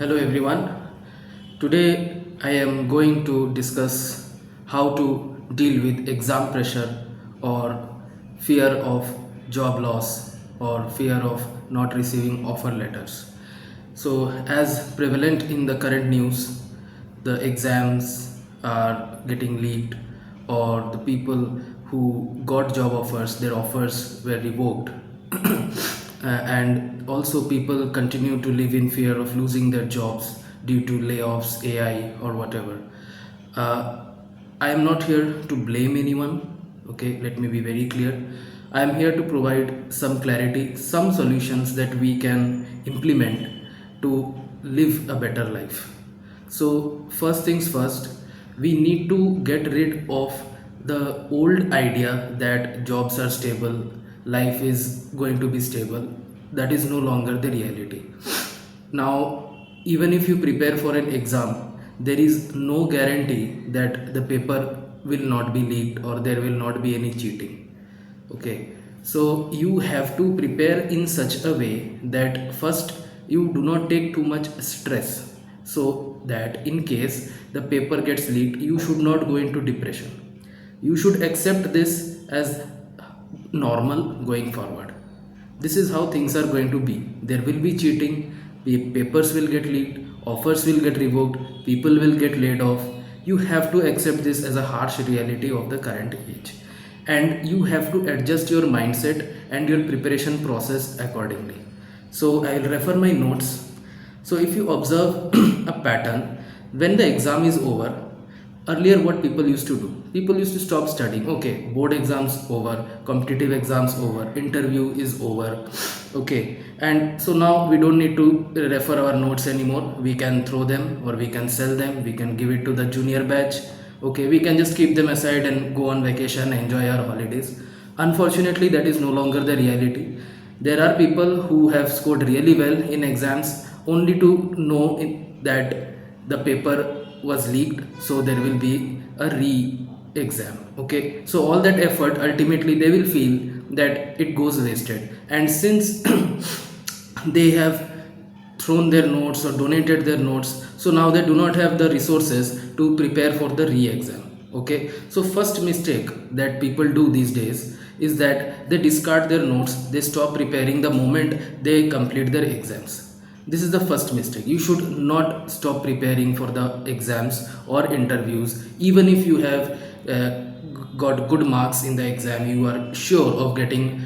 Hello everyone. Today I am going to discuss how to deal with exam pressure or fear of job loss or fear of not receiving offer letters. So as prevalent in the current news, the exams are getting leaked or the people who got job offers, their offers were revoked. And also people continue to live in fear of losing their jobs due to layoffs, AI or whatever. uh, I am not here to blame anyone. Okay, let me be very clear. I am here to provide some clarity, some solutions that we can implement to live a better life. So first things first, we need to get rid of the old idea that jobs are stable, life is going to be stable. That is no longer the reality. Now, even if you prepare for an exam, there is no guarantee that the paper will not be leaked or there will not be any cheating. Okay, so you have to prepare in such a way that first you do not take too much stress, so that in case the paper gets leaked, you should not go into depression. You should accept this as normal going forward. This is how things are going to be. There will be cheating, papers will get leaked, offers will get revoked, people will get laid off. You have to accept this as a harsh reality of the current age, and you have to adjust your mindset and your preparation process accordingly. So I'll refer my notes. So if you observe a pattern, when the exam is over, earlier what people used to do, people used to stop studying. Okay, board exams over, competitive exams over, interview is over. Okay, and so now we don't need to refer our notes anymore. We can throw them or we can sell them, we can give it to the junior batch. Okay, we can just keep them aside and go on vacation, enjoy our holidays. Unfortunately, that is no longer the reality. There are people who have scored really well in exams only to know that the paper was leaked, so there will be a re-exam. Okay, so all that effort, ultimately they will feel that it goes wasted, and since they have thrown their notes or donated their notes, so now they do not have the resources to prepare for the re-exam. Okay, so first mistake that people do these days is that they discard their notes, they stop preparing the moment they complete their exams. This is the first mistake. You should not stop preparing for the exams or interviews. Even if you have got good marks in the exam, you are sure of getting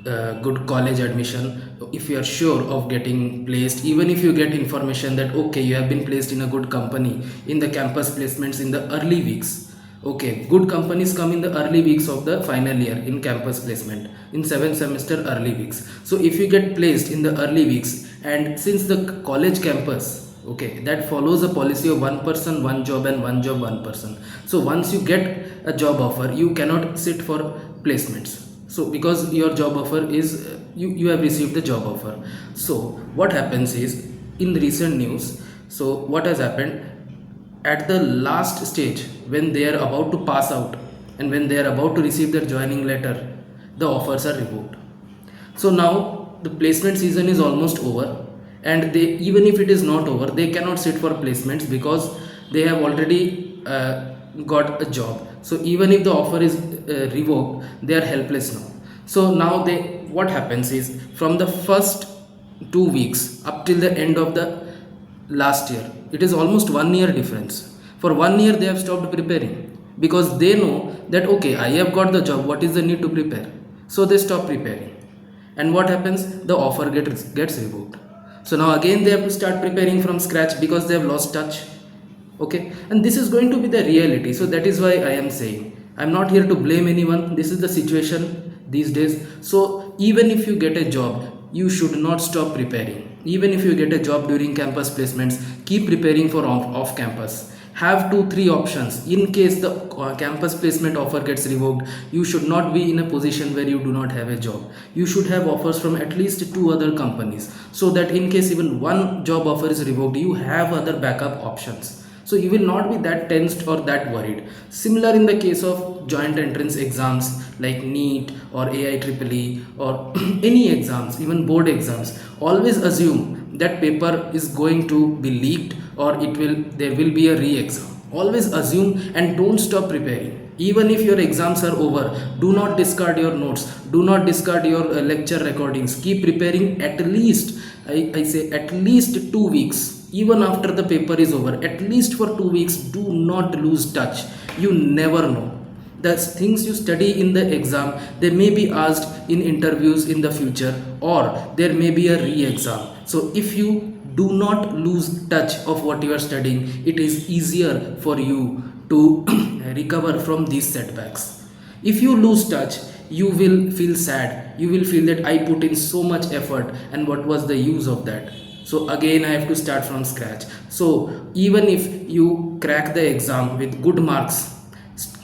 good college admission, if you are sure of getting placed, even if you get information that okay, you have been placed in a good company in the campus placements in the early weeks. Okay, good companies come in the early weeks of the final year in campus placement, in 7th semester early weeks. So if you get placed in the early weeks, and since the college campus, okay, that follows a policy of one person one job and one job one person. So once you get a job offer, you cannot sit for placements. So because your job offer is you have received the job offer. So what happens is, in recent news, so what has happened, at the last stage, when they are about to pass out and when they are about to receive their joining letter, the offers are revoked. So now the placement season is almost over, and they, even if it is not over, they cannot sit for placements because they have already got a job. So even if the offer is revoked, they are helpless now. So now they, what happens is, from the first 2 weeks up till the end of the last year, it is almost 1 year difference. For 1 year they have stopped preparing because they know that okay, I have got the job, what is the need to prepare? So they stop preparing, and what happens, the offer gets revoked. So now again they have to start preparing from scratch because they have lost touch. Okay, and this is going to be the reality. So that is why I am saying, I'm not here to blame anyone. This is the situation these days. So even if you get a job, you should not stop preparing. Even if you get a job during campus placements, keep preparing for off campus. Have 2-3 options in case the campus placement offer gets revoked. You should not be in a position where you do not have a job. You should have offers from at least 2 other companies, so that in case even one job offer is revoked, you have other backup options. So you will not be that tensed or that worried. Similar in the case of joint entrance exams like NEET or AIEEE or any exams, even board exams. Always assume that paper is going to be leaked, or there will be a re-exam. Always assume and don't stop preparing. Even if your exams are over, do not discard your notes, do not discard your lecture recordings. Keep preparing at least, I say at least 2 weeks. Even after the paper is over, at least for 2 weeks, do not lose touch. You never know, the things you study in the exam, they may be asked in interviews in the future, or there may be a re-exam. So if you do not lose touch of what you are studying, it is easier for you to recover from these setbacks. If you lose touch, you will feel sad, you will feel that I put in so much effort and what was the use of that. So again I have to start from scratch. So even if you crack the exam with good marks,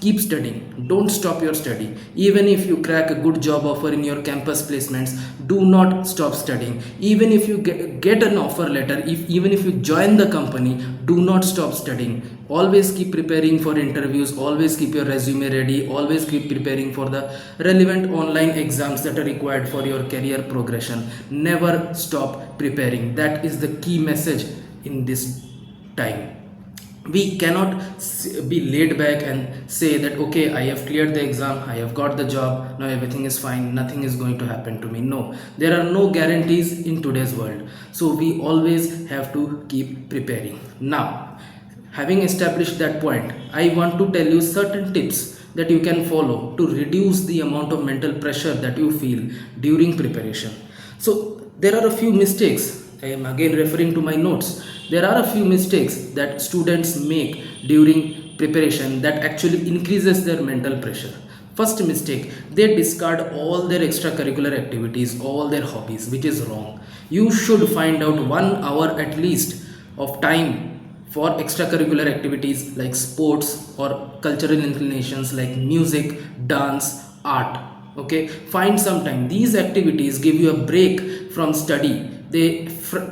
keep studying, don't stop your study. Even if you crack a good job offer in your campus placements, do not stop studying. Even if you get an offer letter, even if you join the company, do not stop studying. Always keep preparing for interviews, always keep your resume ready, always keep preparing for the relevant online exams that are required for your career progression. Never stop preparing. That is the key message in this time. We cannot be laid back and say that okay, I have cleared the exam, I have got the job, now everything is fine, nothing is going to happen to me. No, there are no guarantees in today's world. So we always have to keep preparing. Now, having established that point, I want to tell you certain tips that you can follow to reduce the amount of mental pressure that you feel during preparation. So there are a few mistakes. I am again referring to my notes. There are a few mistakes that students make during preparation that actually increases their mental pressure. First mistake, they discard all their extracurricular activities, all their hobbies, which is wrong. You should find out 1 hour at least of time for extracurricular activities like sports or cultural inclinations like music, dance, art. Okay, find some time. These activities give you a break from study. They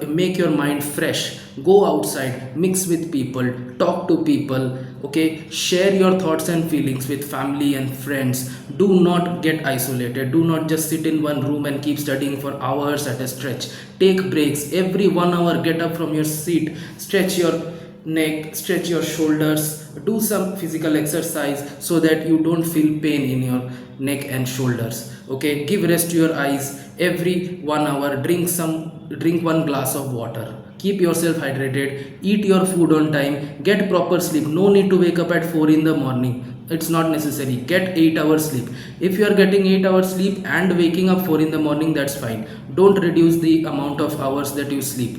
make your mind fresh. Go outside, mix with people, talk to people. Okay, share your thoughts and feelings with family and friends. Do not get isolated. Do not just sit in one room and keep studying for hours at a stretch. Take breaks every 1 hour. Get up from your seat, stretch your neck, stretch your shoulders, do some physical exercise so that you don't feel pain in your neck and shoulders. Okay, give rest to your eyes every 1 hour. Drink 1 glass of water. Keep yourself hydrated. Eat your food on time. Get proper sleep. No need to wake up at 4 in the morning. It's not necessary. Get 8 hours sleep. If you are getting 8 hours sleep and waking up 4 in the morning, that's fine. Don't reduce the amount of hours that you sleep.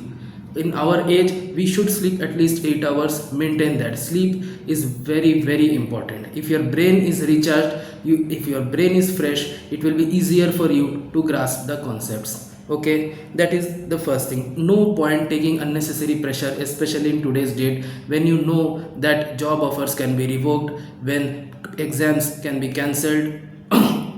In our age, we should sleep at least 8 hours. Maintain that. Sleep is very important. If your brain is recharged, if your brain is fresh, it will be easier for you to grasp the concepts. Okay, that is the first thing. No point taking unnecessary pressure, especially in today's date when you know that job offers can be revoked, when exams can be cancelled.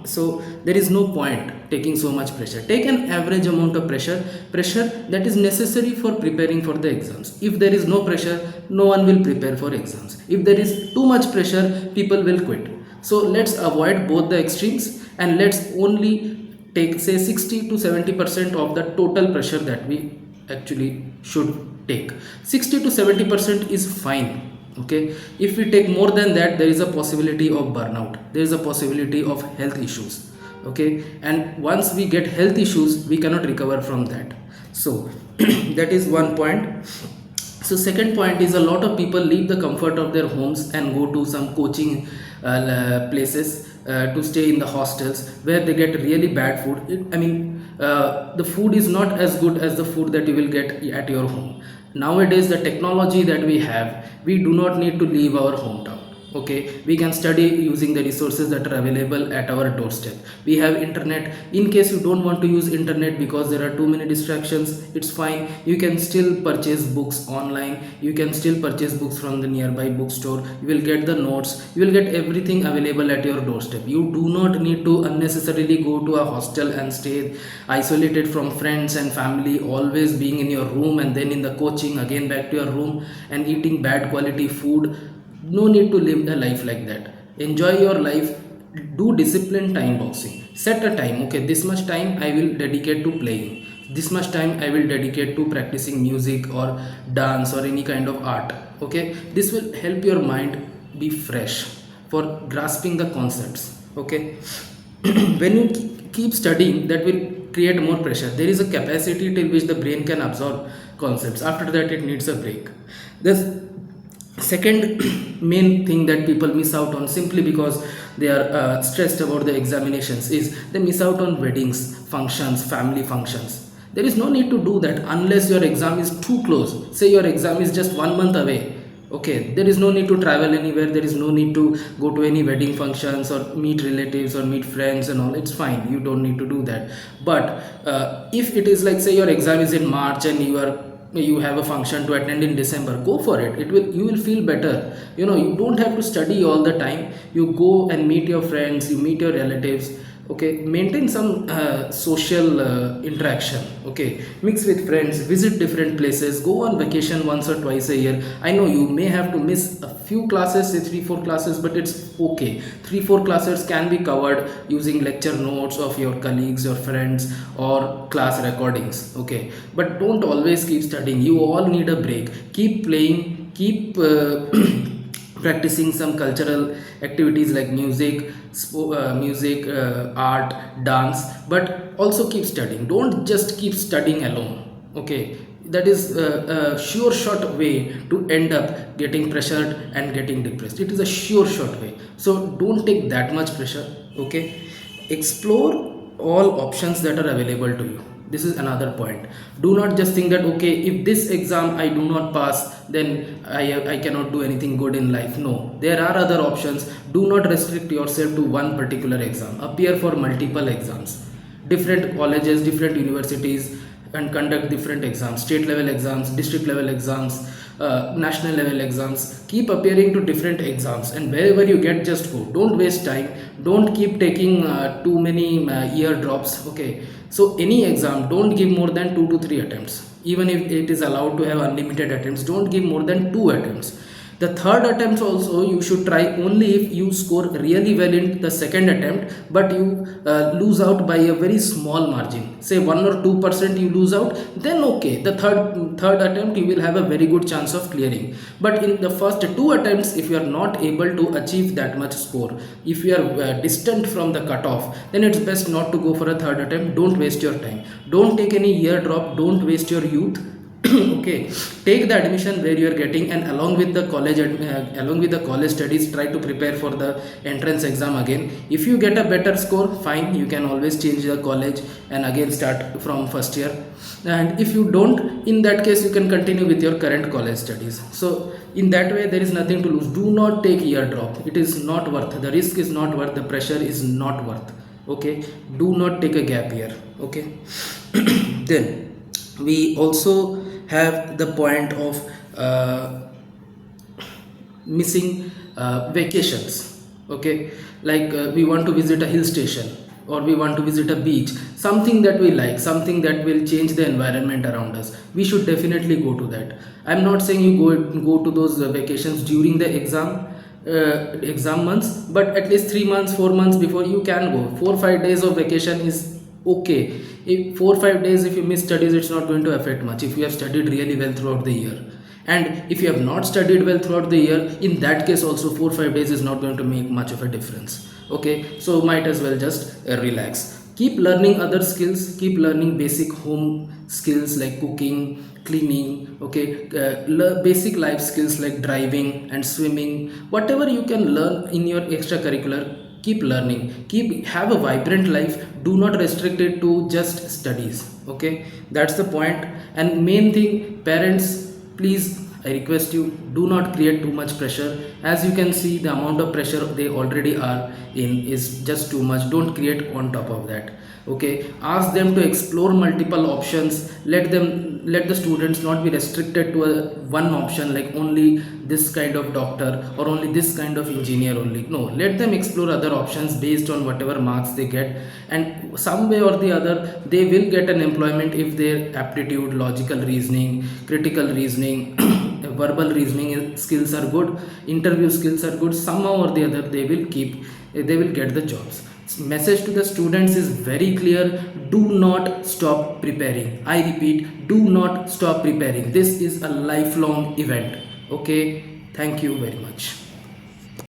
So there is no point taking so much pressure. Take an average amount of pressure that is necessary for preparing for the exams. If there is no pressure, no one will prepare for exams. If there is too much pressure, people will quit. So let's avoid both the extremes and let's only take say 60 to 70% of the total pressure that we actually should take. 60 to 70% is fine. Okay, if we take more than that, there is a possibility of burnout, there is a possibility of health issues. Okay, and once we get health issues, we cannot recover from that. So that is one point. So second point is, a lot of people leave the comfort of their homes and go to some coaching places to stay in the hostels where they get really bad food. The food is not as good as the food that you will get at your home. Nowadays, the technology that we have, we do not need to leave our hometown. Okay, we can study using the resources that are available at our doorstep. We have internet. In case you don't want to use internet because there are too many distractions, it's fine. You can still purchase books online. You can still purchase books from the nearby bookstore. You will get the notes. You will get everything available at your doorstep. You do not need to unnecessarily go to a hostel and stay isolated from friends and family, always being in your room and then in the coaching again back to your room and eating bad quality food. No need to live a life like that. Enjoy your life. Do disciplined time boxing. Set a time. Okay, this much time I will dedicate to playing, this much time I will dedicate to practicing music or dance or any kind of art. Okay, this will help your mind be fresh for grasping the concepts. Okay, when you keep studying, that will create more pressure. There is a capacity till which the brain can absorb concepts. After that it needs a break. This second main thing that people miss out on simply because they are stressed about the examinations is they miss out on weddings, functions, family functions. There is no need to do that unless your exam is too close. Say your exam is just 1 month away. Okay, there is no need to travel anywhere. There is no need to go to any wedding functions or meet relatives or meet friends and all. It's fine, you don't need to do that. But if it is like, say your exam is in March and you have a function to attend in December, go for it. You will feel better. You know, you don't have to study all the time. You go and meet your friends, you meet your relatives. Okay, maintain some social interaction. Okay, mix with friends, visit different places, go on vacation once or twice a year. I know you may have to miss a few classes, say 3-4 classes, but it's okay. 3-4 classes can be covered using lecture notes of your colleagues, your friends, or class recordings. Okay, but don't always keep studying. You all need a break. Keep playing, keep practicing some cultural activities like art, dance, but also keep studying. Don't just keep studying alone. Okay, that is a sure shot way to end up getting pressured and getting depressed. It is a sure shot way. So don't take that much pressure. Okay, explore all options that are available to you. This is another point. Do not just think that, okay, if this exam I do not pass, then I cannot do anything good in life. No, there are other options. Do not restrict yourself to one particular exam. Appear for multiple exams, different colleges, different universities, and conduct different exams, state level exams, district level exams, national level exams. Keep appearing to different exams, and wherever you get, just go. Don't waste time. Don't keep taking too many year drops. Okay, so any exam, don't give more than 2 to 3 attempts. Even if it is allowed to have unlimited attempts, don't give more than 2 attempts. The third attempt also you should try only if you score really well in the second attempt, but you lose out by a very small margin. Say 1 or 2% you lose out, then okay. The third attempt you will have a very good chance of clearing. But in the first 2 attempts, if you are not able to achieve that much score, if you are distant from the cutoff, then it's best not to go for a third attempt. Don't waste your time. Don't take any year drop. Don't waste your youth. Okay, take the admission where you are getting, and along with the college studies, try to prepare for the entrance exam again. If you get a better score, fine, you can always change the college and again start from first year. And if you don't, in that case you can continue with your current college studies. So in that way there is nothing to lose. Do not take year drop. It is not worth. The risk is not worth. The pressure is not worth. Okay, do not take a gap year. Okay. Then we also have the point of missing vacations. Okay, like we want to visit a hill station, or we want to visit a beach, something that we like, something that will change the environment around us. We should definitely go to that. I'm not saying you go to those vacations during the exam months, but at least 3 months, 4 months before you can go. 4-5 days of vacation is okay. If 4-5 days, if you miss studies, it's not going to affect much if you have studied really well throughout the year. And if you have not studied well throughout the year, in that case also 4-5 days is not going to make much of a difference. Okay, so might as well just relax. Keep learning other skills. Keep learning basic home skills like cooking, cleaning. Okay, basic life skills like driving and swimming. Whatever you can learn in your extracurricular, keep learning. Have a vibrant life. Do not restrict it to just studies. Okay, that's the point. And main thing, parents, please I request you, do not create too much pressure. As you can see, the amount of pressure they already are in is just too much. Don't create on top of that. Okay, ask them to explore multiple options. Let the students not be restricted to one option, like only this kind of doctor or only this kind of engineer only. No, let them explore other options based on whatever marks they get, and some way or the other they will get an employment if their aptitude, logical reasoning, critical reasoning, verbal reasoning skills are good, interview skills are good. Somehow or the other they will get the jobs. Message to the students is very clear: do not stop preparing. I repeat, do not stop preparing. This is a lifelong event. Okay, thank you very much.